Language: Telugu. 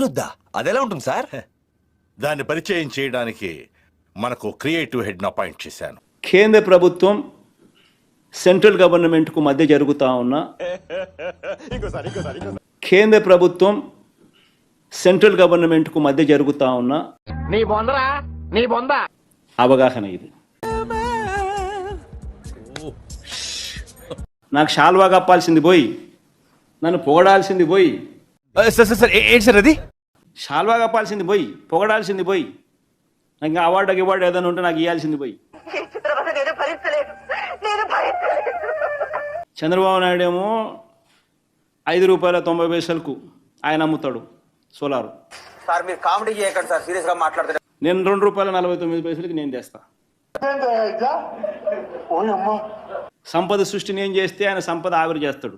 అనిరుద్ధ అదెలా ఉంటుంది సార్? దాన్ని పరిచయం చేయడానికి మనకు క్రియేటివ్ హెడ్ను అపాయింట్ చేశాను. కేంద్ర ప్రభుత్వం సెంట్రల్ గవర్నమెంట్కు మధ్య జరుగుతూ ఉన్న కేంద్ర ప్రభుత్వం సెంట్రల్ గవర్నమెంట్కు మధ్య జరుగుతూ ఉన్న అవగాహన ఇది. నాకు షాల్వా కప్పాల్సింది పోయి, నన్ను పొగడాల్సింది పోయి, సార్ ఏంటి సార్ అది? షాల్వా కప్పాల్సింది పోయి, పొగడాల్సింది పోయి, నాకు ఇంకా అవార్డు ఏదైనా ఉంటే నాకు ఇవ్వాల్సింది పోయి. చంద్రబాబు నాయుడు ఏమో ₹5.90 ఆయన అమ్ముతాడు సోలారు. సార్ మీరు కామెడీ చేయకండి సార్, సీరియస్ గా మాట్లాడుతున్నారు. నేను ₹2.49 నేను తెస్తా. సంపద సృష్టిని ఏం చేస్తే ఆయన సంపద ఆవిరి చేస్తాడు.